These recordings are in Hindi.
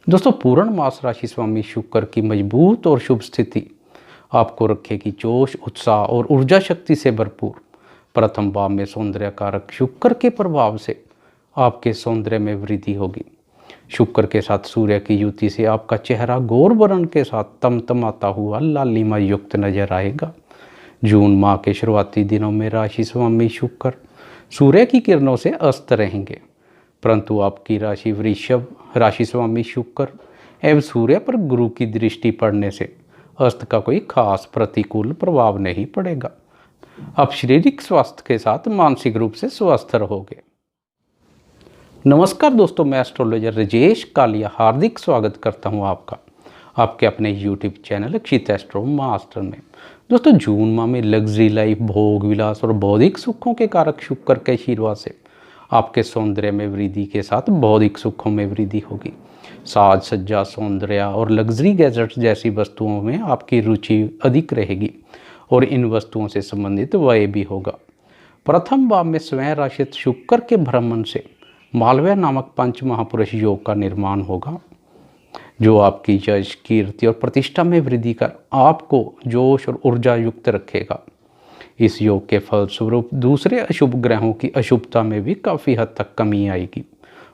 दोस्तों, पूर्ण मास राशि स्वामी शुक्र की मजबूत और शुभ स्थिति आपको रखेगी जोश, उत्साह और ऊर्जा शक्ति से भरपूर। प्रथम भाव में सौंदर्य कारक शुक्र के प्रभाव से आपके सौंदर्य में वृद्धि होगी। शुक्र के साथ सूर्य की युति से आपका चेहरा गौर वर्ण के साथ तमतमाता हुआ लालिमा युक्त नजर आएगा। जून माह के शुरुआती दिनों में राशि स्वामी शुक्र सूर्य की किरणों से अस्त रहेंगे, परंतु आपकी राशि वृषभ राशि स्वामी शुक्र एवं सूर्य पर गुरु की दृष्टि पड़ने से अस्त का कोई खास प्रतिकूल प्रभाव नहीं पड़ेगा। आप शारीरिक स्वास्थ्य के साथ मानसिक रूप से स्वस्थ रहोगे। नमस्कार दोस्तों, मैं एस्ट्रोलॉजर राजेश कालिया हार्दिक स्वागत करता हूं आपका आपके अपने यूट्यूब चैनल अक्षित एस्ट्रो मास्टर में। दोस्तों, जून माह में लग्जरी लाइफ, भोग विलास और बौद्धिक सुखों के कारक शुक्र के आशीर्वाद से आपके सौंदर्य में वृद्धि के साथ बौद्धिक सुखों में वृद्धि होगी। साज सज्जा, सौंदर्य और लग्जरी गैजेट्स जैसी वस्तुओं में आपकी रुचि अधिक रहेगी और इन वस्तुओं से संबंधित व्यय भी होगा। प्रथम भाव में स्वयं राशि शुक्र के भ्रमण से मालव्य नामक पंच महापुरुष योग का निर्माण होगा, जो आपकी यश, कीर्ति और प्रतिष्ठा में वृद्धि कर आपको जोश और ऊर्जा युक्त रखेगा। इस योग के फलस्वरूप दूसरे अशुभ ग्रहों की अशुभता में भी काफ़ी हद तक कमी आएगी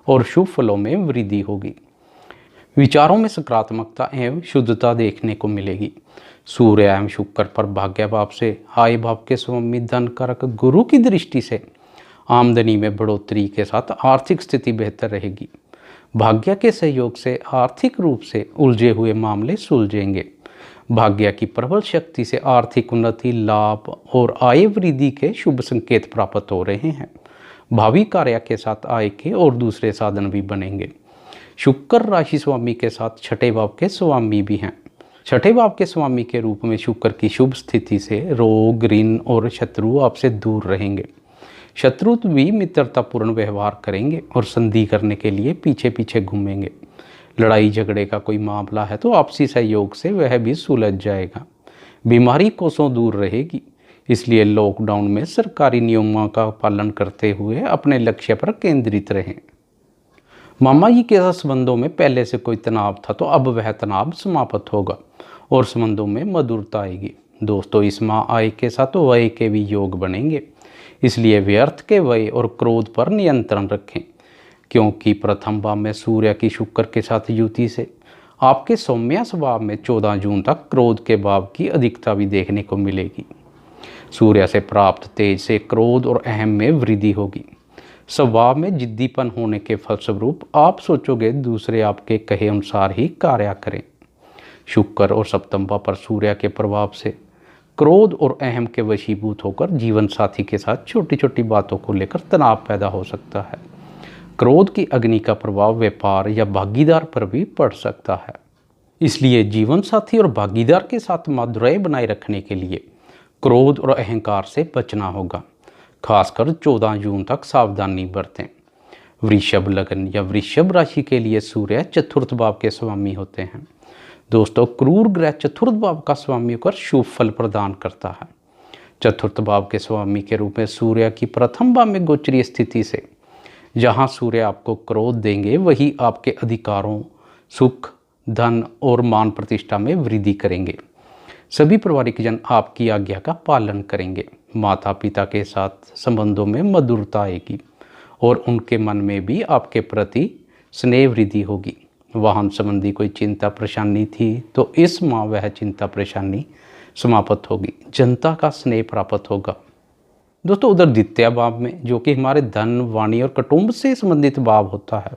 और शुभ फलों में वृद्धि होगी। विचारों में सकारात्मकता एवं शुद्धता देखने को मिलेगी। सूर्य एवं शुक्र पर भाग्य भाव से आय भाव के स्वामी धन कारक गुरु की दृष्टि से आमदनी में बढ़ोतरी के साथ आर्थिक स्थिति बेहतर रहेगी। भाग्य के सहयोग से आर्थिक रूप से उलझे हुए मामले सुलझेंगे। भाग्य की प्रबल शक्ति से आर्थिक उन्नति, लाभ और आय वृद्धि के शुभ संकेत प्राप्त हो रहे हैं। भावी कार्य के साथ आय के और दूसरे साधन भी बनेंगे। शुक्र राशि स्वामी के साथ छठे भाव के स्वामी भी हैं। छठे भाव के स्वामी के रूप में शुक्र की शुभ स्थिति से रोग, ऋण और शत्रु आपसे दूर रहेंगे। शत्रु भी मित्रतापूर्ण व्यवहार करेंगे और संधि करने के लिए पीछे पीछे घूमेंगे। लड़ाई झगड़े का कोई मामला है तो आपसी सहयोग से वह भी सुलझ जाएगा। बीमारी कोसों दूर रहेगी, इसलिए लॉकडाउन में सरकारी नियमों का पालन करते हुए अपने लक्ष्य पर केंद्रित रहें। मामा जी के संबंधों में पहले से कोई तनाव था तो अब वह तनाव समाप्त होगा और संबंधों में मधुरता आएगी। दोस्तों, इस माह आय के साथ व्यय के भी योग बनेंगे, इसलिए व्यर्थ के व्यय और क्रोध पर नियंत्रण रखें, क्योंकि प्रथम भाव में सूर्य की शुक्र के साथ युति से आपके सौम्य स्वभाव में 14 जून तक क्रोध के भाव की अधिकता भी देखने को मिलेगी। सूर्य से प्राप्त तेज से क्रोध और अहम में वृद्धि होगी। स्वभाव में जिद्दीपन होने के फलस्वरूप आप सोचोगे दूसरे आपके कहे अनुसार ही कार्य करें। शुक्र और सप्तम भाव पर सूर्य के प्रभाव से क्रोध और अहम के वशीभूत होकर जीवन साथी के साथ छोटी छोटी बातों को लेकर तनाव पैदा हो सकता है। क्रोध की अग्नि का प्रभाव व्यापार या भागीदार पर भी पड़ सकता है, इसलिए जीवन साथी और भागीदार के साथ मधुरय बनाए रखने के लिए क्रोध और अहंकार से बचना होगा। खासकर 14 जून तक सावधानी बरतें। वृषभ लग्न या वृषभ राशि के लिए सूर्य चतुर्थ भाव के स्वामी होते हैं। दोस्तों, क्रूर ग्रह चतुर्थ भाव का स्वामी होकर शुभ फल प्रदान करता है। चतुर्थ भाव के स्वामी के रूप में सूर्य की प्रथम भाव में गोचरीय स्थिति से जहां सूर्य आपको क्रोध देंगे, वही आपके अधिकारों, सुख, धन और मान प्रतिष्ठा में वृद्धि करेंगे। सभी पारिवारिक जन आपकी आज्ञा का पालन करेंगे। माता पिता के साथ संबंधों में मधुरता आएगी और उनके मन में भी आपके प्रति स्नेह वृद्धि होगी। वाहन संबंधी कोई चिंता परेशानी थी तो इस माह वह चिंता परेशानी समाप्त होगी। जनता का स्नेह प्राप्त होगा। दोस्तों, उधर द्वितीय भाव में, जो कि हमारे धन, वाणी और कुटुंब से संबंधित भाव होता है,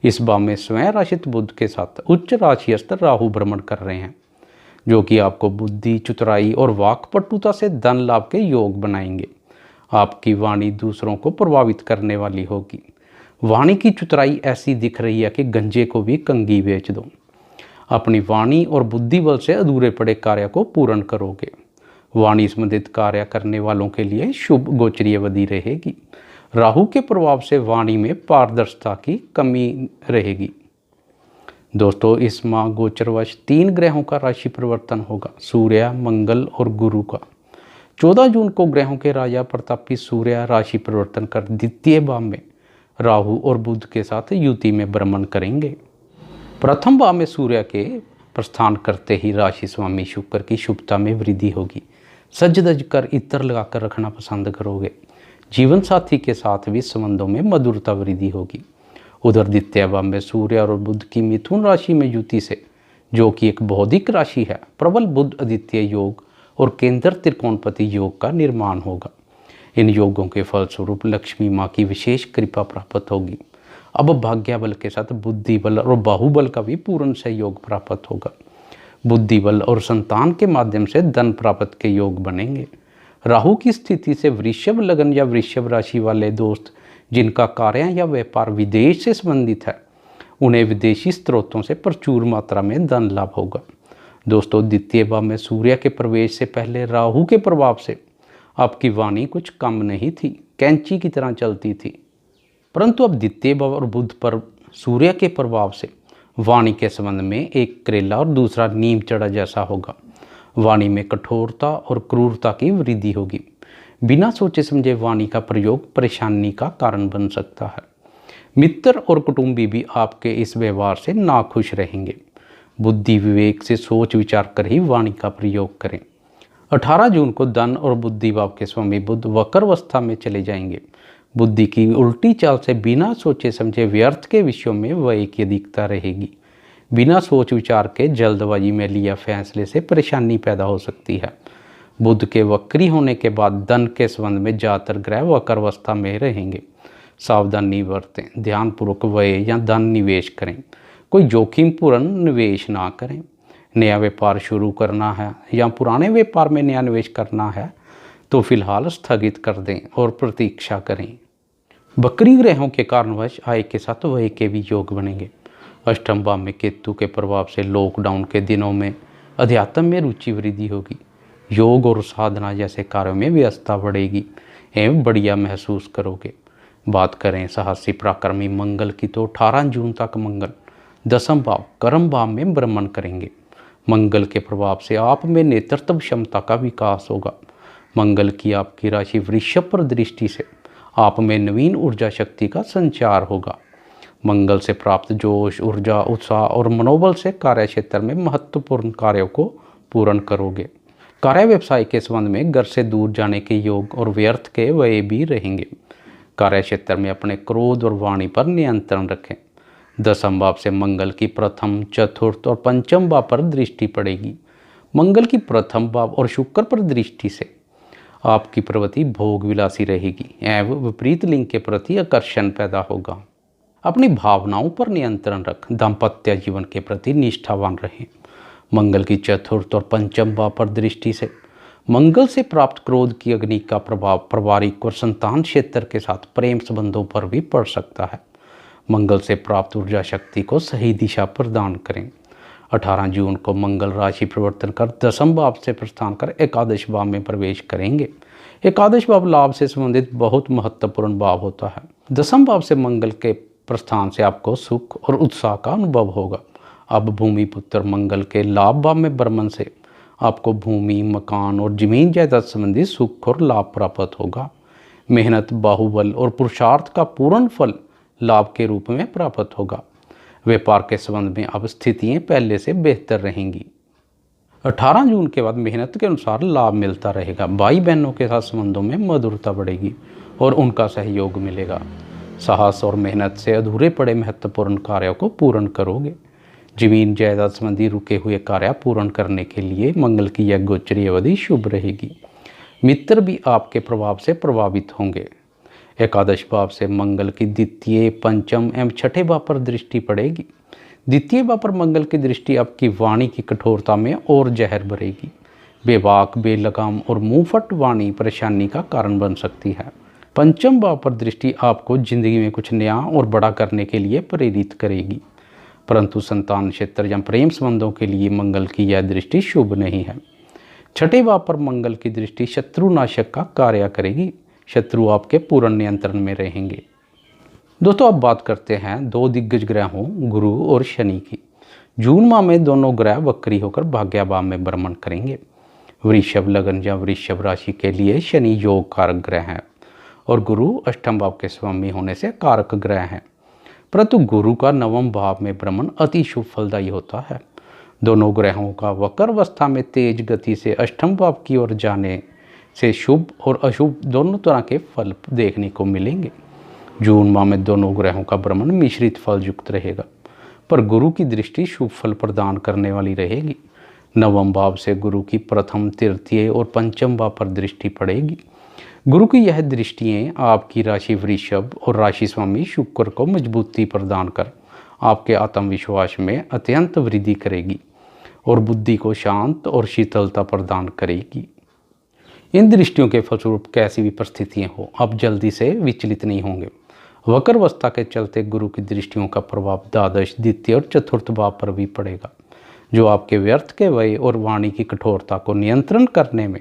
इस भाव में स्वयं राशित बुध के साथ उच्च राशियस्थ राहु भ्रमण कर रहे हैं, जो कि आपको बुद्धि, चतुराई और वाक्पटुता से धन लाभ के योग बनाएंगे। आपकी वाणी दूसरों को प्रभावित करने वाली होगी। वाणी की चतुराई ऐसी दिख रही है कि गंजे को भी कंघी बेच दो। अपनी वाणी और बुद्धि बल से अधूरे पड़े कार्य को पूर्ण करोगे। वाणी संबंधित कार्य करने वालों के लिए शुभ गोचरीय अवधि रहेगी। राहु के प्रभाव से वाणी में पारदर्शिता की कमी रहेगी। दोस्तों, इस माह गोचरवश 3 ग्रहों का राशि परिवर्तन होगा, सूर्य, मंगल और गुरु का। 14 जून को ग्रहों के राजा प्रतापी सूर्य राशि परिवर्तन कर द्वितीय भाव में राहु और बुध के साथ युति में भ्रमण करेंगे। प्रथम भाव में सूर्य के प्रस्थान करते ही राशि स्वामी शुक्र की शुभता में वृद्धि होगी। सज धज कर इत्र लगाकर रखना पसंद करोगे। जीवन साथी के साथ भी संबंधों में मधुरता वृद्धि होगी। उधर द्वितीय भाव में सूर्य और बुध की मिथुन राशि में युति से, जो कि एक बौद्धिक राशि है, प्रबल बुध आदित्य योग और केंद्र त्रिकोणपति योग का निर्माण होगा। इन योगों के फलस्वरूप लक्ष्मी माँ की विशेष कृपा प्राप्त होगी। अब भाग्य बल के साथ बुद्धि बल और बाहुबल का भी पूर्ण सहयोग प्राप्त होगा। बुद्धि बल और संतान के माध्यम से धन प्राप्त के योग बनेंगे। राहु की स्थिति से वृषभ लगन या वृषभ राशि वाले दोस्त जिनका कार्य या व्यापार विदेश से संबंधित है, उन्हें विदेशी स्रोतों से प्रचुर मात्रा में धन लाभ होगा। दोस्तों, द्वितीय भाव में सूर्य के प्रवेश से पहले राहु के प्रभाव से आपकी वाणी कुछ कम नहीं थी, कैंची की तरह चलती थी। परंतु अब द्वितीय भाव और बुध पर सूर्य के प्रभाव से वाणी के संबंध में एक करेला और दूसरा नीम चढ़ा जैसा होगा। वाणी में कठोरता और क्रूरता की वृद्धि होगी। बिना सोचे समझे वाणी का प्रयोग परेशानी का कारण बन सकता है। मित्र और कुटुंबी भी आपके इस व्यवहार से नाखुश रहेंगे। बुद्धि विवेक से सोच विचार कर ही वाणी का प्रयोग करें। 18 जून को धन और बुद्धि भाव के स्वामी बुध वक्र अवस्था में चले जाएंगे। बुद्धि की उल्टी चाल से बिना सोचे समझे व्यर्थ के विषयों में व्यय की अधिकता रहेगी। बिना सोच विचार के जल्दबाजी में लिया फैसले से परेशानी पैदा हो सकती है। बुध के वक्री होने के बाद धन के संबंध में ज़्यादातर ग्रह वक्र अवस्था में रहेंगे। सावधानी बरतें, ध्यानपूर्वक व्यय या धन निवेश करें। कोई जोखिमपूर्ण निवेश ना करें। नया व्यापार शुरू करना है या पुराने व्यापार में नया निवेश करना है तो फिलहाल स्थगित कर दें और प्रतीक्षा करें। बकरी ग्रहों के कारणवश आय के साथ व्यय के भी योग बनेंगे। अष्टम भाव में केतु के प्रभाव से लॉकडाउन के दिनों में अध्यात्म में रुचि वृद्धि होगी। योग और साधना जैसे कार्यों में व्यस्तता बढ़ेगी एवं बढ़िया महसूस करोगे। बात करें साहसी पराक्रमी मंगल की, तो 18 जून तक मंगल दसम भाव कर्म भाव में भ्रमण करेंगे। मंगल के प्रभाव से आप में नेतृत्व क्षमता का विकास होगा। मंगल की आपकी राशि वृषभ पर दृष्टि से आप में नवीन ऊर्जा शक्ति का संचार होगा। मंगल से प्राप्त जोश, ऊर्जा, उत्साह और मनोबल से कार्य क्षेत्र में महत्वपूर्ण कार्यों को पूर्ण करोगे। कार्य व्यवसाय के संबंध में घर से दूर जाने के योग और व्यर्थ के व्यय भी रहेंगे। कार्य क्षेत्र में अपने क्रोध और वाणी पर नियंत्रण रखें। दसम भाव से मंगल की प्रथम, चतुर्थ और पंचम भाव पर दृष्टि पड़ेगी। मंगल की प्रथम भाव और शुक्र पर दृष्टि से आपकी प्रवृत्ति भोग विलासी रहेगी एवं विपरीत लिंग के प्रति आकर्षण पैदा होगा। अपनी भावनाओं पर नियंत्रण रख दाम्पत्य जीवन के प्रति निष्ठावान रहें। मंगल की चतुर्थ और पंचम भाव पर दृष्टि से मंगल से प्राप्त क्रोध की अग्नि का प्रभाव पारिवारिक और संतान क्षेत्र के साथ प्रेम संबंधों पर भी पड़ सकता है। मंगल से प्राप्त ऊर्जा शक्ति को सही दिशा प्रदान करें। 18 जून को मंगल राशि परिवर्तन कर दसम भाव से प्रस्थान कर एकादश भाव में प्रवेश करेंगे। एकादश भाव लाभ से संबंधित बहुत महत्वपूर्ण भाव होता है। दसम भाव से मंगल के प्रस्थान से आपको सुख और उत्साह का अनुभव होगा। अब भूमि पुत्र मंगल के लाभ भाव में भ्रमण से आपको भूमि, मकान और जमीन जायदाद संबंधी सुख और लाभ प्राप्त होगा। मेहनत, बाहुबल और पुरुषार्थ का पूर्ण फल लाभ के रूप में प्राप्त होगा। व्यापार के संबंध में अब स्थितियाँ पहले से बेहतर रहेंगी। 18 जून के बाद मेहनत के अनुसार लाभ मिलता रहेगा। भाई बहनों के साथ संबंधों में मधुरता बढ़ेगी और उनका सहयोग मिलेगा। साहस और मेहनत से अधूरे पड़े महत्वपूर्ण कार्यों को पूर्ण करोगे। जमीन जायदाद संबंधी रुके हुए कार्य पूर्ण करने के लिए मंगल की यह गोचरी अवधि शुभ रहेगी। मित्र भी आपके प्रभाव से प्रभावित होंगे। एकादश भाव से मंगल की द्वितीय, पंचम एवं छठे भाव पर दृष्टि पड़ेगी। द्वितीय भाव पर मंगल की दृष्टि आपकी वाणी की कठोरता में और जहर भरेगी। बेबाक, बेलगाम और मुंहफट वाणी परेशानी का कारण बन सकती है। पंचम भाव पर दृष्टि आपको जिंदगी में कुछ नया और बड़ा करने के लिए प्रेरित करेगी। परंतु संतान क्षेत्र या प्रेम संबंधों के लिए मंगल की यह दृष्टि शुभ नहीं है। छठे भाव पर मंगल की दृष्टि शत्रुनाशक का कार्य करेगी। शत्रु आपके पूर्ण नियंत्रण में रहेंगे। दोस्तों, अब बात करते हैं दो दिग्गज ग्रहों गुरु और शनि की। जून माह में दोनों ग्रह वक्री होकर भाग्य भाव में भ्रमण करेंगे। वृषभ लगन या वृषभ राशि के लिए शनि योग कारक ग्रह हैं और गुरु अष्टम भाव के स्वामी होने से कारक ग्रह हैं। परंतु गुरु का नवम भाव में भ्रमण अति शुभ फलदायी होता है। दोनों ग्रहों का वक्र अवस्था में तेज गति से अष्टम भाव की ओर जाने से शुभ और अशुभ दोनों तरह के फल देखने को मिलेंगे। जून माह में दोनों ग्रहों का भ्रमण मिश्रित फल युक्त रहेगा, पर गुरु की दृष्टि शुभ फल प्रदान करने वाली रहेगी। नवम भाव से गुरु की प्रथम, तृतीय और पंचम भाव पर दृष्टि पड़ेगी। गुरु की यह दृष्टियाँ आपकी राशि वृषभ और राशि स्वामी शुक्र को मजबूती प्रदान कर आपके आत्मविश्वास में अत्यंत वृद्धि करेगी और बुद्धि को शांत और शीतलता प्रदान करेगी। इन दृष्टियों के फलस्वरूप कैसी भी परिस्थितियाँ हो, आप जल्दी से विचलित नहीं होंगे। वक्र अवस्था के चलते गुरु की दृष्टियों का प्रभाव द्वादश, द्वितीय और चतुर्थ भाव पर भी पड़ेगा, जो आपके व्यर्थ के व्यय और वाणी की कठोरता को नियंत्रण करने में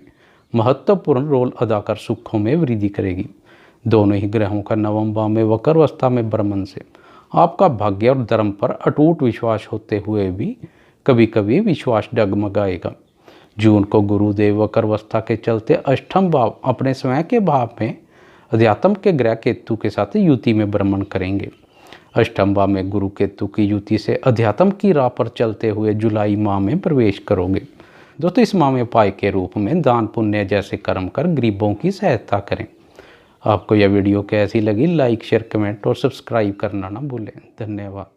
महत्वपूर्ण रोल अदा कर सुखों में वृद्धि करेगी। दोनों ही ग्रहों का नवम भाव में वक्र अवस्था में भ्रमण से आपका भाग्य और धर्म पर अटूट विश्वास होते हुए भी कभी कभी विश्वास डगमगाएगा। जून को गुरुदेव वक्र अवस्था के चलते अष्टम भाव अपने स्वयं के भाव में अध्यात्म के ग्रह केतु के साथ युति में भ्रमण करेंगे। अष्टम भाव में गुरु केतु की युति से अध्यात्म की राह पर चलते हुए जुलाई माह में प्रवेश करोगे। दोस्तों, इस माह में उपाय के रूप में दान पुण्य जैसे कर्म कर गरीबों की सहायता करें। आपको यह वीडियो कैसी लगी, लाइक शेयर कमेंट और सब्सक्राइब करना ना भूलें। धन्यवाद।